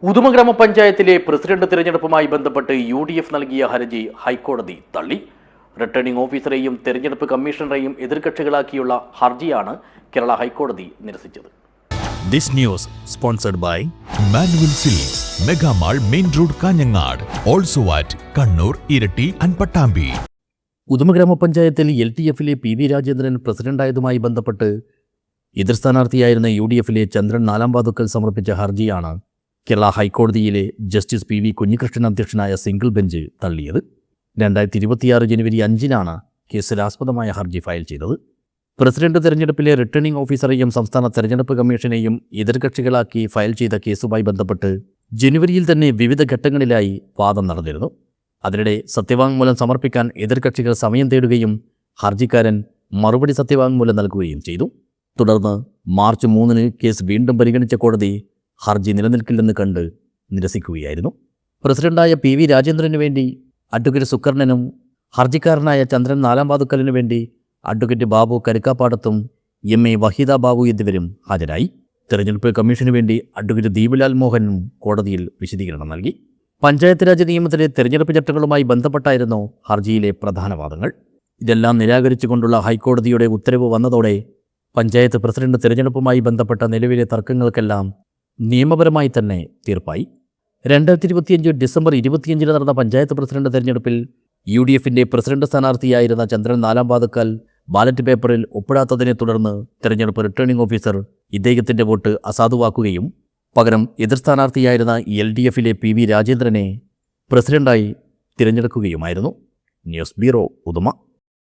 ഉദുമ ഗ്രാമപഞ്ചായത്തിലെ പ്രസിഡന്റ് തിരഞ്ഞെടുപ്പുമായി ബന്ധപ്പെട്ട് UDF നൽകിയ ഹർജി ഹൈക്കോടതി തള്ളി. റിട്ടേണിംഗ് ഓഫീസറെയും തെരഞ്ഞെടുപ്പ് കമ്മീഷണറെയും എതിർകക്ഷികളാക്കിയുള്ള ഹർജിയാണ് കേരള ഹൈക്കോടതി നിരസിച്ചത്. This news sponsored by Manual Silks, Mega Mall, Main Road, Kanyangad, also at Kannur, Irati and Pattambi. Uduma ഗ്രാമപഞ്ചായത്തിൽ LTF-ലെ PV രാജേന്ദ്രൻ പ്രസിഡന്റായതുമായി ബന്ധപ്പെട്ട് എതിർ സ്ഥാനാർത്ഥിയായിരുന്ന UDF-ലെ ചന്ദ്രൻ നാലാംവാതുക്കൽ സമർപ്പിച്ച ഹർജിയാണ് കേരള ഹൈക്കോടതിയിലെ ജസ്റ്റിസ് PV കുഞ്ഞികൃഷ്ണൻ അധ്യക്ഷനായ സിംഗിൾ ബെഞ്ച് തള്ളിയത്. 2026 ജനുവരി 5-നാണ് കേസിലാസ്പദമായ ഹർജി ഫയൽ ചെയ്തത്. പ്രസിഡന്റ് തെരഞ്ഞെടുപ്പിലെ റിട്ടേണിംഗ് ഓഫീസറെയും സംസ്ഥാന തെരഞ്ഞെടുപ്പ് കമ്മീഷനെയും എതിർകക്ഷികളാക്കി ഫയൽ ചെയ്ത കേസുമായി ബന്ധപ്പെട്ട് ജനുവരിയിൽ തന്നെ വിവിധ ഘട്ടങ്ങളിലായി വാദം നടന്നിരുന്നു. അതിനിടെ സത്യവാങ്മൂലം സമർപ്പിക്കാൻ എതിർകക്ഷികൾ സമയം തേടുകയും ഹർജിക്കാരൻ മറുപടി സത്യവാങ്മൂലം നൽകുകയും ചെയ്തു. തുടർന്ന് മാർച്ച് 3-ന് കേസ് വീണ്ടും പരിഗണിച്ച കോടതി ഹർജി നിലനിൽക്കില്ലെന്ന് കണ്ട് നിരസിക്കുകയായിരുന്നു. പ്രസിഡന്റായ PV രാജേന്ദ്രനു വേണ്ടി അഡ്വക്കേറ്റ് സുക്കർണനും ഹർജിക്കാരനായ ചന്ദ്രൻ നാലാംവാതുക്കലിനു വേണ്ടി അഡ്വക്കേറ്റ് ബാബു കരുക്കാപ്പാടത്തും MA വഹീദ ബാബു എന്നിവരും ഹാജരായി. തെരഞ്ഞെടുപ്പ് കമ്മീഷനു വേണ്ടി അഡ്വക്കേറ്റ് ദീപുലാൽ മോഹനും കോടതിയിൽ വിശദീകരണം നൽകി. പഞ്ചായത്ത് രാജ് നിയമത്തിലെ തെരഞ്ഞെടുപ്പ് ചട്ടങ്ങളുമായി ബന്ധപ്പെട്ടായിരുന്നു ഹർജിയിലെ പ്രധാന വാദങ്ങൾ. ഇതെല്ലാം നിരാകരിച്ചുകൊണ്ടുള്ള ഹൈക്കോടതിയുടെ ഉത്തരവ് വന്നതോടെ പഞ്ചായത്ത് പ്രസിഡന്റ് തെരഞ്ഞെടുപ്പുമായി ബന്ധപ്പെട്ട നിലവിലെ തർക്കങ്ങൾക്കെല്ലാം നിയമപരമായി തന്നെ തീർപ്പായി. 2025 ഡിസംബർ 25-ന് നടന്ന പഞ്ചായത്ത് പ്രസിഡന്റ് തെരഞ്ഞെടുപ്പിൽ UDF-ന്റെ പ്രസിഡന്റ് സ്ഥാനാർത്ഥിയായിരുന്ന ചന്ദ്രൻ നാലാംവാതുക്കൽ ബാലറ്റ് പേപ്പറിൽ ഒപ്പിടാത്തതിനെ തുടർന്ന് തെരഞ്ഞെടുപ്പ് റിട്ടേണിംഗ് ഓഫീസർ ഇദ്ദേഹത്തിൻ്റെ വോട്ട് അസാധുവാക്കുകയും പകരം എതിർ സ്ഥാനാർത്ഥിയായിരുന്ന LDF-ലെ PV രാജേന്ദ്രനെ പ്രസിഡന്റായി തിരഞ്ഞെടുക്കുകയുമായിരുന്നു. News bureau, Uduma.